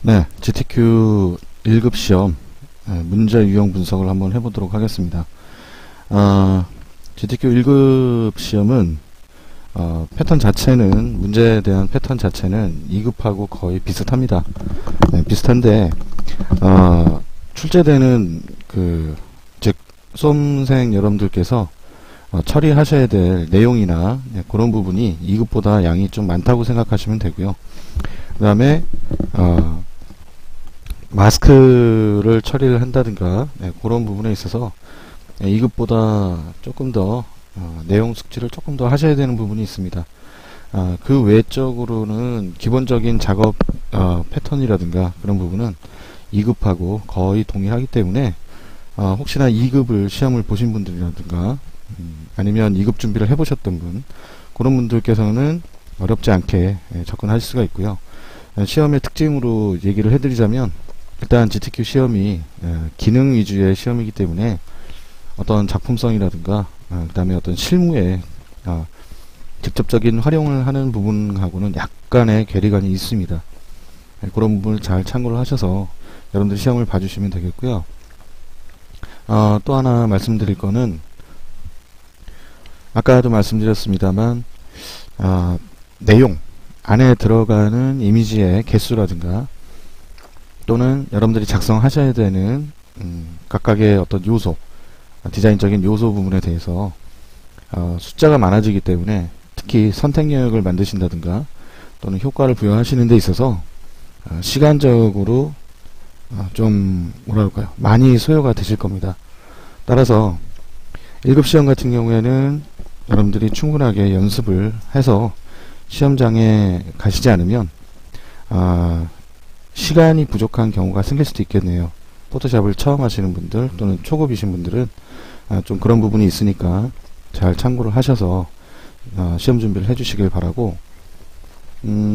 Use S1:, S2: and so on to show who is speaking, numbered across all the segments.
S1: 네, GTQ 1급 시험 문제 유형 분석을 한번 해보도록 하겠습니다. GTQ 1급 시험은 패턴 자체는, 문제에 대한 패턴 자체는 2급하고 거의 비슷합니다. 네, 비슷한데 출제되는 즉 수험생 여러분들께서 처리하셔야 될 내용이나 그런 부분이 2급보다 양이 좀 많다고 생각하시면 되고요. 그 다음에 마스크를 처리를 한다든가 그런 부분에 있어서 2급보다 조금 더 내용 숙지를 조금 더 하셔야 되는 부분이 있습니다. 그 외적으로는 기본적인 작업 패턴이라든가 그런 부분은 2급하고 거의 동일하기 때문에 혹시나 2급을 시험을 보신 분들이라든가 아니면 2급 준비를 해보셨던 분, 그런 분들께서는 어렵지 않게 접근할 수가 있고요. 시험의 특징으로 얘기를 해드리자면, 일단 GTQ 시험이 기능 위주의 시험이기 때문에 어떤 작품성이라든가 그 다음에 어떤 실무에 직접적인 활용을 하는 부분하고는 약간의 괴리감이 있습니다. 그런 부분을 잘 참고를 하셔서 여러분들 시험을 봐주시면 되겠고요. 또 하나 말씀드릴 거는, 아까도 말씀드렸습니다만 내용 안에 들어가는 이미지의 개수라든가 또는 여러분들이 작성하셔야 되는 각각의 어떤 요소, 디자인적인 요소 부분에 대해서 숫자가 많아지기 때문에 특히 선택 영역을 만드신다든가 또는 효과를 부여하시는 데 있어서 시간적으로 좀 뭐랄까요, 많이 소요가 되실 겁니다. 따라서 1급 시험 같은 경우에는 여러분들이 충분하게 연습을 해서 시험장에 가시지 않으면 시간이 부족한 경우가 생길 수도 있겠네요. 포토샵을 처음 하시는 분들 또는 초급이신 분들은 좀 그런 부분이 있으니까 잘 참고를 하셔서 시험 준비를 해주시길 바라고,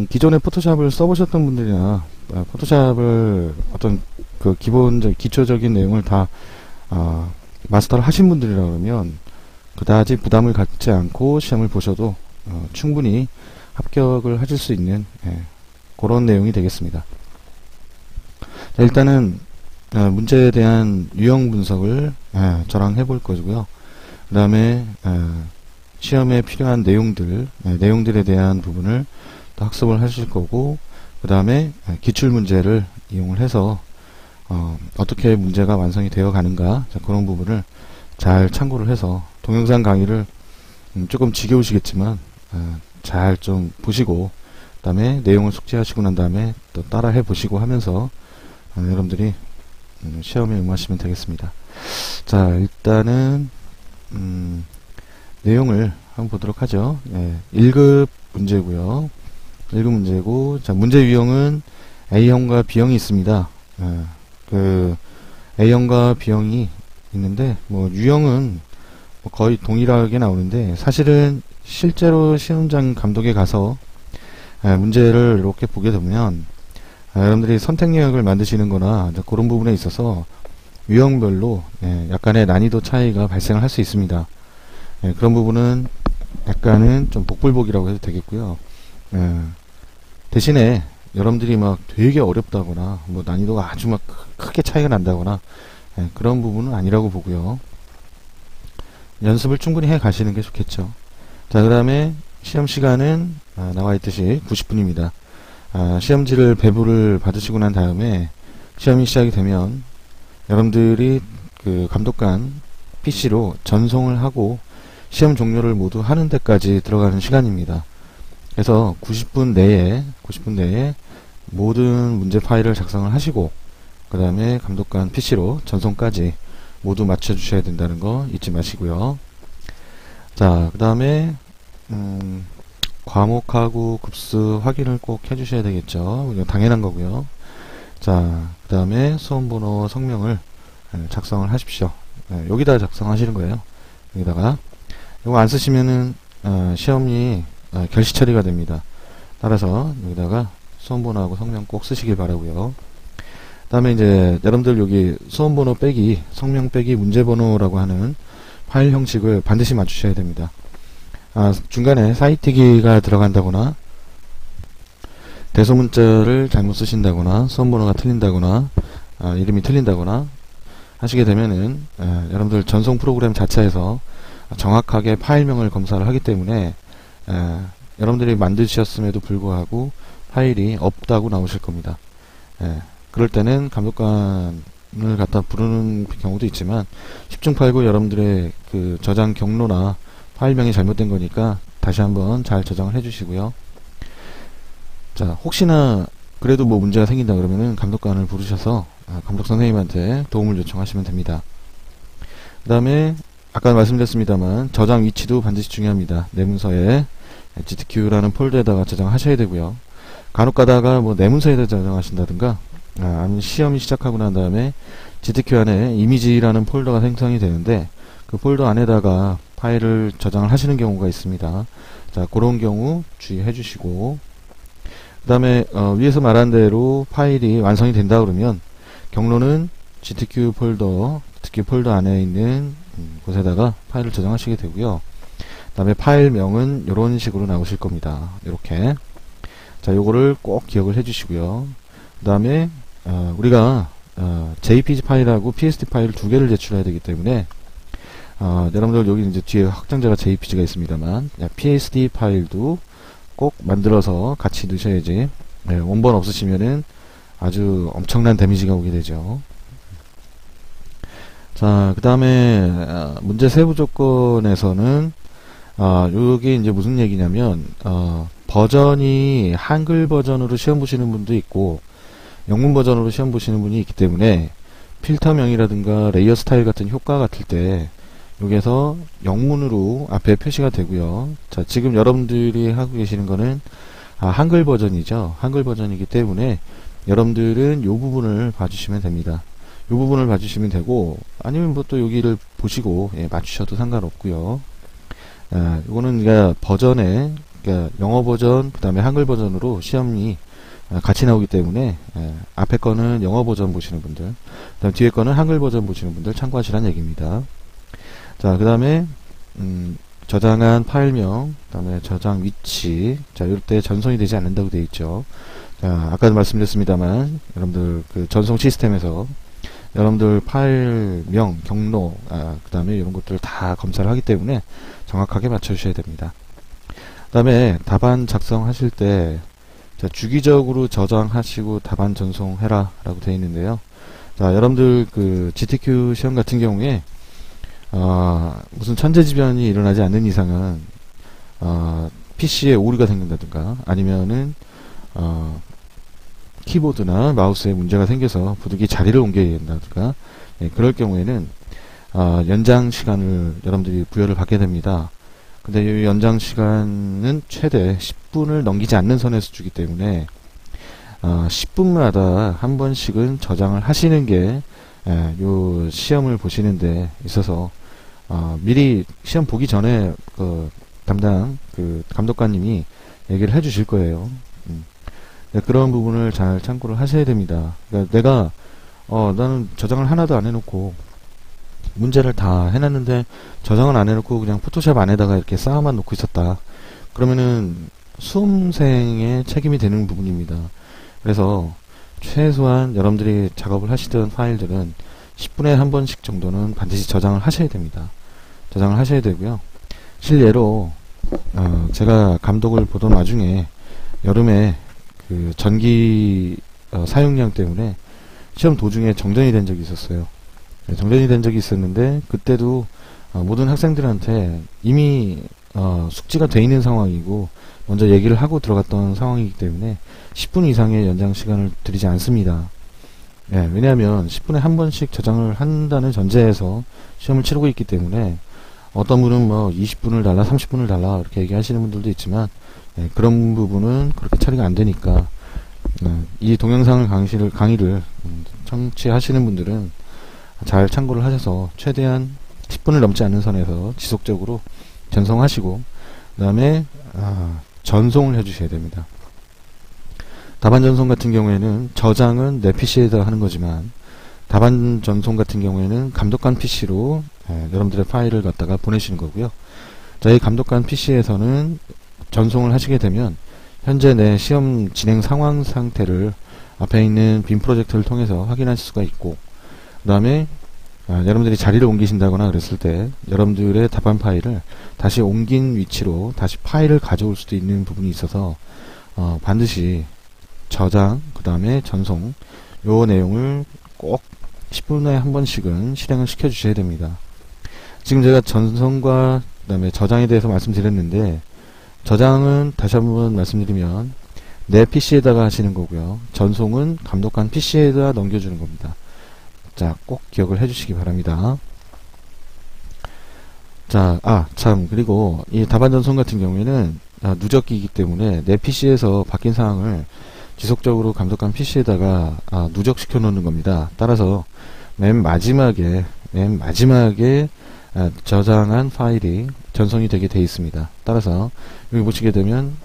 S1: 기존에 포토샵을 써보셨던 분들이나 포토샵을 어떤 그 기초적인 내용을 다 마스터를 하신 분들이라 그러면 그다지 부담을 갖지 않고 시험을 보셔도 충분히 합격을 하실 수 있는 그런 내용이 되겠습니다. 자, 일단은 문제에 대한 유형 분석을 저랑 해볼 거고요. 그 다음에 시험에 필요한 내용들에 대한 부분을 또 학습을 하실 거고, 그 다음에 기출문제를 이용을 해서 어떻게 문제가 완성이 되어 가는가, 그런 부분을 잘 참고를 해서 동영상 강의를 조금 지겨우시겠지만 잘 좀 보시고, 그 다음에 내용을 숙지하시고 난 다음에 또 따라 해보시고 하면서 여러분들이 시험에 응하시면 되겠습니다. 자, 일단은 내용을 한번 보도록 하죠. 1급 문제고요. 1급 문제고, 자, 문제 유형은 A형과 B형이 있습니다. 그 A형과 B형이 있는데 유형은 거의 동일하게 나오는데, 사실은 실제로 시험장 감독에 가서 문제를 이렇게 보게 되면 여러분들이 선택 영역을 만드시는 거나 그런 부분에 있어서 유형별로 약간의 난이도 차이가 발생을 할 수 있습니다. 그런 부분은 약간은 좀 복불복이라고 해도 되겠고요. 대신에 여러분들이 막 되게 어렵다거나 난이도가 아주 막 크게 차이가 난다거나 그런 부분은 아니라고 보고요. 연습을 충분히 해 가시는 게 좋겠죠. 자, 그 다음에 시험 시간은 나와 있듯이 90분입니다. 시험지를 배부를 받으시고 난 다음에 시험이 시작이 되면 여러분들이 그 감독관 PC로 전송을 하고 시험 종료를 모두 하는 데까지 들어가는 시간입니다. 그래서 90분 내에 모든 문제 파일을 작성을 하시고, 그 다음에 감독관 PC로 전송까지 모두 맞춰 주셔야 된다는 거 잊지 마시고요. 자, 그 다음에 과목하고 급수 확인을 꼭 해주셔야 되겠죠. 이거 당연한 거고요. 자, 그 다음에 수험번호 성명을 작성을 하십시오. 여기다 작성하시는 거예요. 여기다가 이거 안 쓰시면은 시험이 결시 처리가 됩니다. 따라서 여기다가 수험번호하고 성명 꼭 쓰시길 바라고요. 그 다음에 이제 여러분들 여기 수험번호 빼기 성명 빼기 문제번호라고 하는 파일 형식을 반드시 맞추셔야 됩니다. 중간에 사이트기가 들어간다거나 대소문자를 잘못 쓰신다거나 수험번호가 틀린다거나 이름이 틀린다거나 하시게 되면은 여러분들 전송 프로그램 자체에서 정확하게 파일명을 검사를 하기 때문에 여러분들이 만드셨음에도 불구하고 파일이 없다고 나오실 겁니다. 그럴 때는 감독관을 갖다 부르는 경우도 있지만 10중 8구 여러분들의 그 저장 경로나 파일명이 잘못된 거니까 다시 한번 잘 저장을 해주시고요. 자, 혹시나 그래도 뭐 문제가 생긴다 그러면은 감독관을 부르셔서 감독 선생님한테 도움을 요청하시면 됩니다. 그 다음에 아까 말씀드렸습니다만 저장 위치도 반드시 중요합니다. 내 문서에 GTQ라는 폴더에다가 저장하셔야 되고요. 간혹 가다가 뭐 내 문서에다 저장하신다든가 아니면 시험이 시작하고 난 다음에 GTQ 안에 이미지라는 폴더가 생성이 되는데 그 폴더 안에다가 파일을 저장을 하시는 경우가 있습니다. 자, 그런 경우 주의해 주시고, 그 다음에 위에서 말한 대로 파일이 완성이 된다 그러면 경로는 GTQ 폴더 안에 있는 곳에다가 파일을 저장하시게 되고요. 그 다음에 파일명은 이런 식으로 나오실 겁니다. 이렇게. 자, 요거를 꼭 기억을 해 주시고요. 그 다음에 우리가 JPG 파일하고 PSD 파일 두 개를 제출해야 되기 때문에 여러분들 여기 이제 뒤에 확장자가 JPG가 있습니다만 PSD 파일도 꼭 만들어서 같이 넣으셔야지 원본 없으시면은 아주 엄청난 데미지가 오게 되죠. 자, 그 다음에 문제 세부 조건에서는 여기 이제 무슨 얘기냐면 버전이 한글 버전으로 시험 보시는 분도 있고 영문 버전으로 시험 보시는 분이 있기 때문에 필터명이라든가 레이어 스타일 같은 효과 같을 때 여기에서 영문으로 앞에 표시가 되고요. 자, 지금 여러분들이 하고 계시는 거는 한글 버전이죠. 한글 버전이기 때문에 여러분들은 이 부분을 봐주시면 됩니다. 이 부분을 봐주시면 되고, 아니면 뭐 또 여기를 보시고 맞추셔도 상관없고요. 이거는 그러니까 버전에 그러니까 영어 버전 그 다음에 한글 버전으로 시험이 같이 나오기 때문에 앞에 거는 영어 버전 보시는 분들, 그 다음 뒤에 거는 한글 버전 보시는 분들 참고하시라는 얘기입니다. 자, 그 다음에 저장한 파일명, 그 다음에 저장 위치. 자, 이럴 때 전송이 되지 않는다고 되어 있죠. 자, 아까도 말씀드렸습니다만 여러분들 그 전송 시스템에서 여러분들 파일명, 경로, 그 다음에 이런 것들을 다 검사를 하기 때문에 정확하게 맞춰주셔야 됩니다. 그 다음에 답안 작성하실 때 자, 주기적으로 저장하시고 답안 전송해라 라고 되어 있는데요. 자, 여러분들 그 GTQ 시험 같은 경우에 무슨 천재지변이 일어나지 않는 이상은 PC에 오류가 생긴다든가 아니면은 키보드나 마우스에 문제가 생겨서 부득이 자리를 옮겨야 된다든가 그럴 경우에는 연장 시간을 여러분들이 부여를 받게 됩니다. 근데 이 연장 시간은 최대 10분을 넘기지 않는 선에서 주기 때문에 10분마다 한 번씩은 저장을 하시는 게 요 시험을 보시는데 있어서 미리 시험 보기 전에 그 담당 그 감독관님이 얘기를 해 주실 거예요. 그런 부분을 잘 참고를 하셔야 됩니다. 그러니까 내가 나는 저장을 하나도 안 해놓고 문제를 다 해놨는데 저장을 안 해놓고 그냥 포토샵 안에다가 이렇게 쌓아만 놓고 있었다. 그러면은 수험생의 책임이 되는 부분입니다. 그래서 최소한 여러분들이 작업을 하시던 파일들은 10분에 한 번씩 정도는 반드시 저장을 하셔야 됩니다. 저장을 하셔야 되고요. 실례로 제가 감독을 보던 와중에 여름에 그 전기 사용량 때문에 시험 도중에 정전이 된 적이 있었어요. 정전이 된 적이 있었는데 그때도 모든 학생들한테 이미 숙지가 돼 있는 상황이고 먼저 얘기를 하고 들어갔던 상황이기 때문에 10분 이상의 연장 시간을 드리지 않습니다. 왜냐하면 10분에 한 번씩 저장을 한다는 전제에서 시험을 치르고 있기 때문에 어떤 분은 뭐 20분을 달라 30분을 달라 이렇게 얘기하시는 분들도 있지만 그런 부분은 그렇게 처리가 안 되니까 이 동영상 강의를 청취하시는 분들은 잘 참고를 하셔서 최대한 10분을 넘지 않는 선에서 지속적으로 전송하시고 그 다음에 전송을 해주셔야 됩니다. 답안 전송 같은 경우에는 저장은 내 PC에다 하는 거지만 답안 전송 같은 경우에는 감독관 PC로 여러분들의 파일을 갖다가 보내시는 거고요. 저희 감독관 PC에서는 전송을 하시게 되면 현재 내 시험 진행 상황 상태를 앞에 있는 빔 프로젝터를 통해서 확인하실 수가 있고, 그 다음에 여러분들이 자리를 옮기신다거나 그랬을 때 여러분들의 답안 파일을 다시 옮긴 위치로 다시 파일을 가져올 수도 있는 부분이 있어서 반드시 저장, 그 다음에 전송, 요 내용을 꼭 10분에 한 번씩은 실행을 시켜 주셔야 됩니다. 지금 제가 전송과 그 다음에 저장에 대해서 말씀드렸는데, 저장은 다시 한번 말씀드리면 내 PC에다가 하시는 거고요. 전송은 감독관 PC에다 넘겨주는 겁니다. 자, 꼭 기억을 해주시기 바랍니다. 자, 참, 그리고 이 답안 전송 같은 경우에는 누적기이기 때문에 내 PC에서 바뀐 사항을 지속적으로 감독관 PC에다가 누적시켜 놓는 겁니다. 따라서 맨 마지막에 저장한 파일이 전송이 되게 되어 있습니다. 따라서 여기 보시게 되면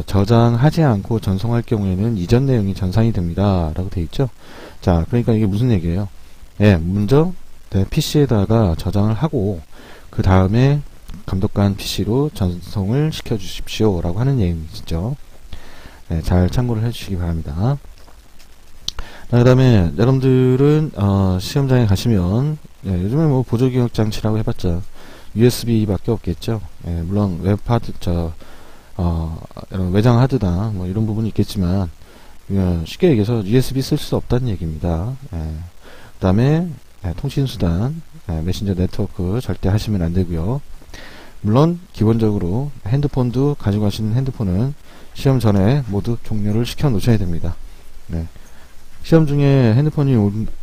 S1: 저장하지 않고 전송할 경우에는 이전 내용이 전산이 됩니다 라고 되어 있죠. 자, 그러니까 이게 무슨 얘기예요? 먼저 내 PC에다가 저장을 하고 그 다음에 감독관 PC로 전송을 시켜 주십시오 라고 하는 얘기죠. 잘 참고를 해주시기 바랍니다. 그 다음에 여러분들은 시험장에 가시면 요즘에 뭐 보조기억 장치라고 해봤자 USB 밖에 없겠죠. 물론 웹하드 이런 외장 하드나 뭐 이런 부분이 있겠지만 쉽게 얘기해서 USB 쓸 수 없다는 얘기입니다. 그 다음에 통신수단, 메신저 네트워크 절대 하시면 안 되고요. 물론 기본적으로 핸드폰도 가지고 가시는 핸드폰은 시험 전에 모두 종료를 시켜 놓으셔야 됩니다. 시험 중에 핸드폰이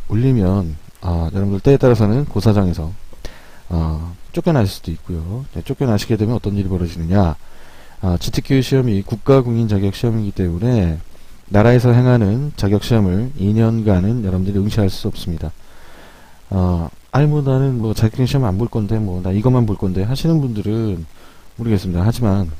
S1: 울리면 여러분들 때에 따라서는 고사장에서 쫓겨나실 수도 있고요. 쫓겨나시게 되면 어떤 일이 벌어지느냐, GTQ 시험이 국가공인 자격 시험이기 때문에 나라에서 행하는 자격 시험을 2년간은 여러분들이 응시할 수 없습니다. 나는 뭐 자격증 시험 안 볼 건데 나 이것만 볼 건데 하시는 분들은 모르겠습니다. 하지만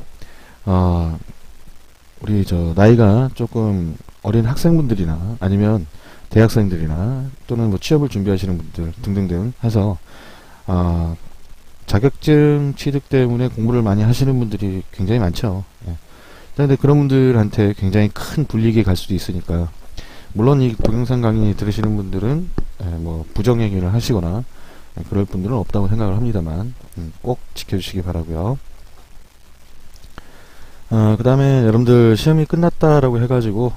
S1: 우리 나이가 조금 어린 학생분들이나 아니면 대학생들이나 또는 뭐 취업을 준비하시는 분들 등등등 해서 자격증 취득 때문에 공부를 많이 하시는 분들이 굉장히 많죠. 그런데 그런 분들한테 굉장히 큰 불이익이 갈 수도 있으니까요. 물론 이 동영상 강의 들으시는 분들은 뭐 부정행위를 하시거나 그럴 분들은 없다고 생각을 합니다만 꼭 지켜주시기 바라고요. 그 다음에 여러분들 시험이 끝났다라고 해가지고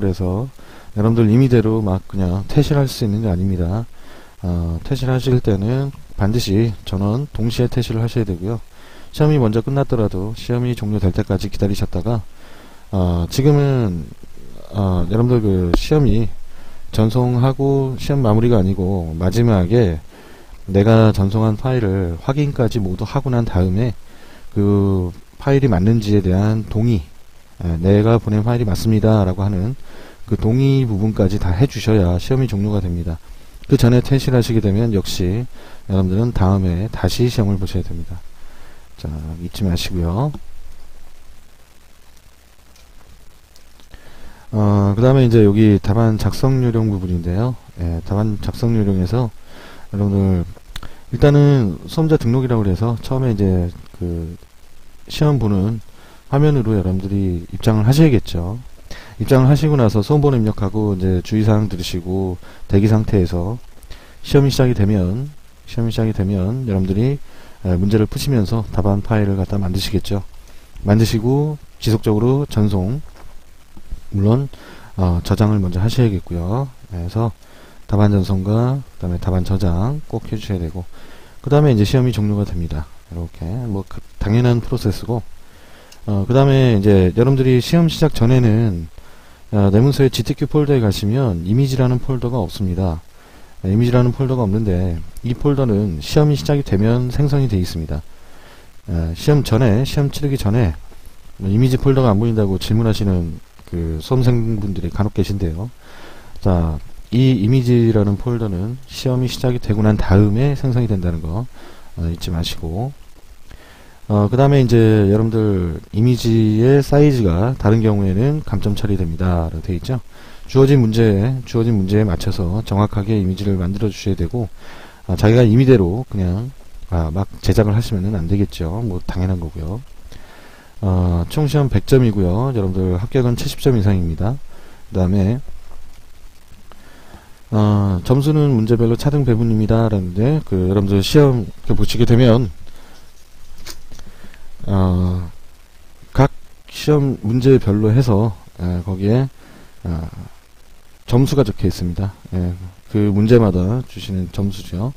S1: 해서 여러분들 임의대로 막 그냥 퇴실할 수 있는 게 아닙니다. 퇴실하실 때는 반드시 전원 동시에 퇴실을 하셔야 되고요. 시험이 먼저 끝났더라도 시험이 종료될 때까지 기다리셨다가 지금은 여러분들 그 시험이 전송하고 시험 마무리가 아니고 마지막에 내가 전송한 파일을 확인까지 모두 하고 난 다음에 그 파일이 맞는지에 대한 동의, 내가 보낸 파일이 맞습니다 라고 하는 그 동의 부분까지 다 해주셔야 시험이 종료가 됩니다. 그 전에 퇴실하시게 되면 역시 여러분들은 다음에 다시 시험을 보셔야 됩니다. 자, 잊지 마시고요. 그 다음에 이제 여기 답안 작성 요령 부분인데요. 답안 작성 요령에서 여러분들 일단은 수험자 등록이라고 해서 처음에 이제 그 시험 보는 화면으로 여러분들이 입장을 하셔야겠죠. 입장을 하시고 나서 수험번호 입력하고 이제 주의사항 들으시고 대기 상태에서 시험이 시작이 되면 여러분들이 문제를 푸시면서 답안 파일을 갖다 만드시겠죠. 만드시고 지속적으로 전송, 물론 저장을 먼저 하셔야겠고요. 그래서 답안 전송과 그 다음에 답안 저장 꼭 해주셔야 되고, 그 다음에 이제 시험이 종료가 됩니다. 이렇게 뭐 당연한 프로세스고, 그 다음에 이제 여러분들이 시험 시작 전에는 내문서의 GTQ 폴더에 가시면 이미지라는 폴더가 없습니다. 이미지라는 폴더가 없는데 이 폴더는 시험이 시작이 되면 생성이 되어 있습니다. 시험 치르기 전에 이미지 폴더가 안 보인다고 질문하시는 그 수험생분들이 간혹 계신데요. 자, 이 이미지라는 폴더는 시험이 시작이 되고 난 다음에 생성이 된다는 거 잊지 마시고, 그 다음에 이제 여러분들 이미지의 사이즈가 다른 경우에는 감점 처리됩니다 라고 되어 있죠. 주어진 문제에 맞춰서 정확하게 이미지를 만들어 주셔야 되고, 자기가 임의대로 그냥 막 제작을 하시면은 안 되겠죠. 뭐 당연한 거고요. 총 시험 100점이고요. 여러분들 합격은 70점 이상입니다. 그 다음에 점수는 문제별로 차등 배분입니다. 라는데, 여러분들 시험 보시게 되면, 각 시험 문제별로 해서, 거기에, 점수가 적혀 있습니다. 그 문제마다 주시는 점수죠.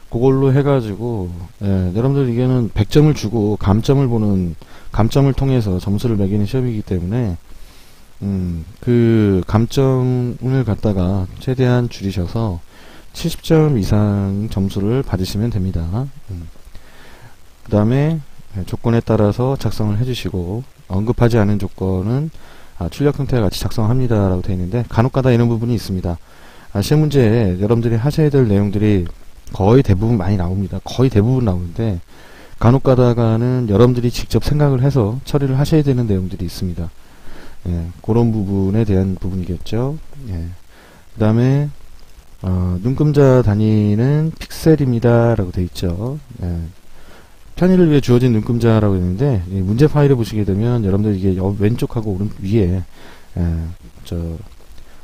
S1: 그걸로 해가지고, 여러분들 이게는 100점을 주고, 감점을 통해서 점수를 매기는 시험이기 때문에, 그 감점을 갖다가 최대한 줄이셔서 70점 이상 점수를 받으시면 됩니다. 그 다음에 조건에 따라서 작성을 해주시고, 언급하지 않은 조건은 출력 형태와 같이 작성합니다 라고 되어 있는데, 간혹가다 이런 부분이 있습니다. 시험 문제에 여러분들이 하셔야 될 내용들이 거의 대부분 많이 나옵니다. 거의 대부분 나오는데, 간혹가다가는 여러분들이 직접 생각을 해서 처리를 하셔야 되는 내용들이 있습니다. 그런 부분에 대한 부분이겠죠. 그 다음에 눈금자 단위는 픽셀입니다 라고 되어 있죠. 편의를 위해 주어진 눈금자라고 했는데, 문제 파일을 보시게 되면 여러분들 이게 왼쪽하고 오른 위에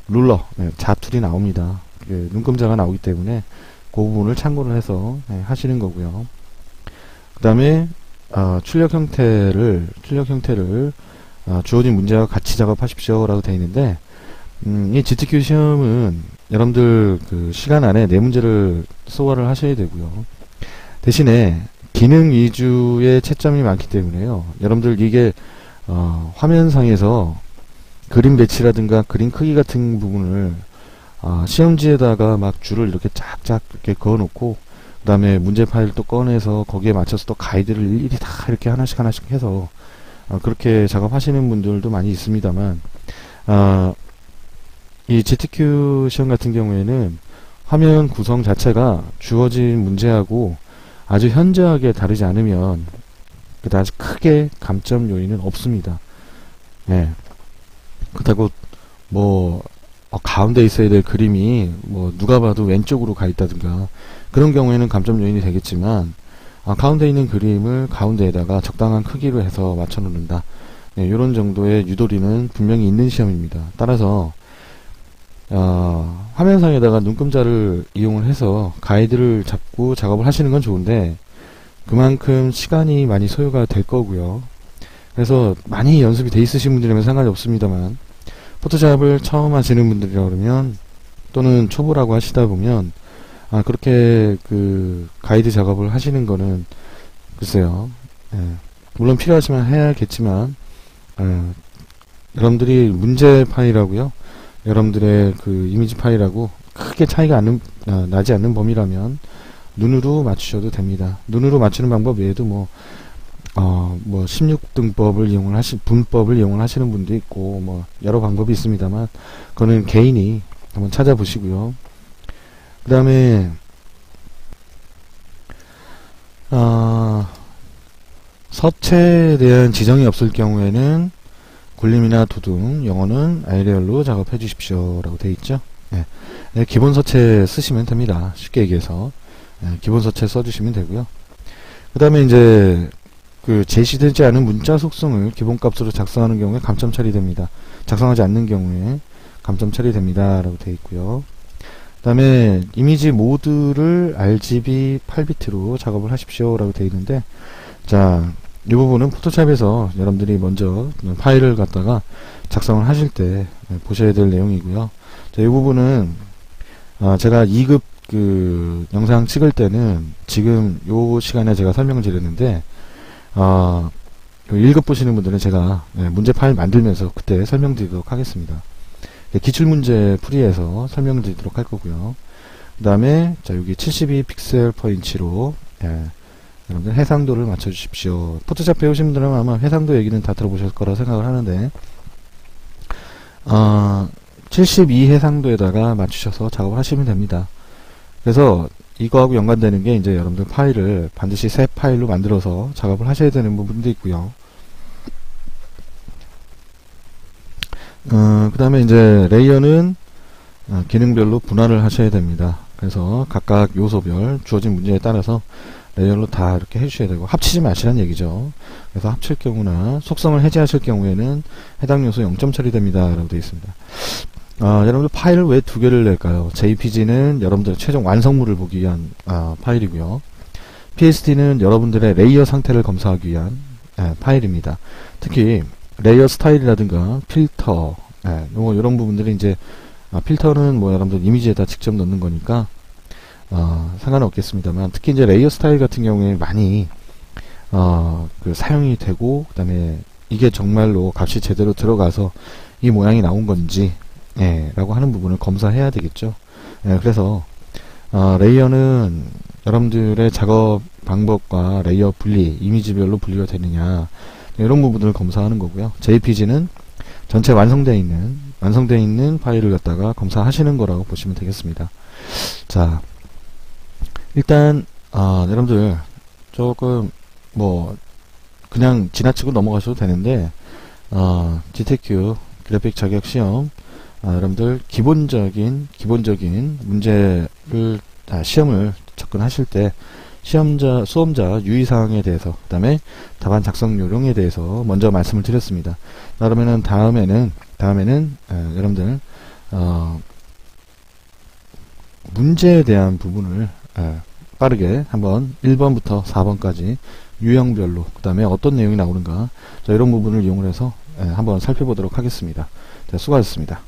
S1: 룰러 자툴이 나옵니다. 눈금자가 나오기 때문에 그 부분을 참고를 해서 하시는 거고요. 그 다음에 출력 형태를 주어진 문제와 같이 작업하십시오 라고 되어 있는데, 이 GTQ 시험은 여러분들 시간 안에 4문제를 소화를 하셔야 되고요. 대신에 기능 위주의 채점이 많기 때문에요. 여러분들 이게 화면상에서 그림 배치라든가 그림 크기 같은 부분을 시험지에다가 막 줄을 이렇게 쫙쫙 이렇게 그어 놓고, 그 다음에 문제 파일을 또 꺼내서 거기에 맞춰서 또 가이드를 일일이 다 이렇게 하나씩 해서 그렇게 작업하시는 분들도 많이 있습니다만, 이 GTQ 시험 같은 경우에는 화면 구성 자체가 주어진 문제하고 아주 현저하게 다르지 않으면 그다지 크게 감점 요인은 없습니다. 그렇다고 가운데 있어야 될 그림이 누가 봐도 왼쪽으로 가 있다든가 그런 경우에는 감점 요인이 되겠지만, 가운데 있는 그림을 가운데에다가 적당한 크기로 해서 맞춰 놓는다. 이런 정도의 유도리는 분명히 있는 시험입니다. 따라서 화면상에다가 눈금자를 이용을 해서 가이드를 잡고 작업을 하시는 건 좋은데, 그만큼 시간이 많이 소요가 될 거고요. 그래서 많이 연습이 돼 있으신 분들이면 상관이 없습니다만, 포토샵을 처음 하시는 분들이라 그러면, 또는 초보라고 하시다 보면 그렇게 가이드 작업을 하시는 거는 글쎄요, 물론 필요하시면 해야겠지만, 여러분들이 문제 파일하고요, 여러분들의 이미지 파일하고 크게 차이가 나지 않는 범위라면 눈으로 맞추셔도 됩니다. 눈으로 맞추는 방법 외에도 16등법을 분법을 이용을 하시는 분도 있고, 여러 방법이 있습니다만, 그거는 개인이 한번 찾아보시고요. 그 다음에, 서체에 대한 지정이 없을 경우에는 굴림이나 두둥, 영어는 아이리얼로 작업해 주십시오 라고 되어 있죠. 기본 서체 쓰시면 됩니다. 쉽게 얘기해서 기본 서체 써주시면 되고요. 그 다음에 이제 제시되지 않은 문자 속성을 기본값으로 작성하는 경우에 감점 처리됩니다. 작성하지 않는 경우에 감점 처리됩니다 라고 되어 있고요. 그 다음에 이미지 모드를 RGB 8비트로 작업을 하십시오 라고 되어 있는데, 자, 이 부분은 포토샵에서 여러분들이 먼저 파일을 갖다가 작성을 하실 때 보셔야 될 내용이고요. 자, 이 부분은 제가 2급 영상 찍을 때는 지금 요 시간에 제가 설명을 드렸는데, 1급 보시는 분들은 제가 문제 파일 만들면서 그때 설명드리도록 하겠습니다. 기출문제 풀이해서 설명드리도록 할 거고요. 그 다음에 자, 여기 72 픽셀 퍼 인치로 여러분들 해상도를 맞춰주십시오. 포토샵 배우신 분들은 아마 해상도 얘기는 다 들어보실 거라 생각을 하는데, 72 해상도에다가 맞추셔서 작업을 하시면 됩니다. 그래서 이거하고 연관되는 게 이제 여러분들 파일을 반드시 새 파일로 만들어서 작업을 하셔야 되는 부분도 있고요. 그 다음에 이제 레이어는 기능별로 분할을 하셔야 됩니다. 그래서 각각 요소별 주어진 문제에 따라서 레이얼로 다 이렇게 해주셔야 되고, 합치지 마시란 얘기죠. 그래서 합칠 경우나 속성을 해제하실 경우에는 해당 요소 0점 처리됩니다 라고 되어 있습니다. 여러분들 파일을 왜 두 개를 낼까요? JPG는 여러분들의 최종 완성물을 보기 위한 파일이고요. PST는 여러분들의 레이어 상태를 검사하기 위한 파일입니다. 특히 레이어 스타일이라든가 필터, 이런 부분들이 이제 필터는 뭐 여러분들 이미지에다 직접 넣는 거니까 상관은 없겠습니다만, 특히 이제 레이어 스타일 같은 경우에 많이 그 사용이 되고, 그 다음에 이게 정말로 값이 제대로 들어가서 이 모양이 나온 건지 라고 하는 부분을 검사해야 되겠죠. 그래서 레이어는 여러분들의 작업 방법과 레이어 분리, 이미지별로 분리가 되느냐, 이런 부분을 검사하는 거고요. JPG는 전체 완성되어 있는 파일을 갖다가 검사하시는 거라고 보시면 되겠습니다. 자, 일단 여러분들 조금 뭐 그냥 지나치고 넘어가셔도 되는데, GTQ 그래픽 자격 시험, 여러분들 기본적인 문제를 시험을 접근하실 때 수험자 유의사항에 대해서, 그 다음에 답안 작성 요령에 대해서 먼저 말씀을 드렸습니다. 그러면은 다음에는 여러분들 문제에 대한 부분을 빠르게 한번 1번부터 4번까지 유형별로, 그 다음에 어떤 내용이 나오는가, 이런 부분을 이용을 해서 한번 살펴보도록 하겠습니다. 자, 수고하셨습니다.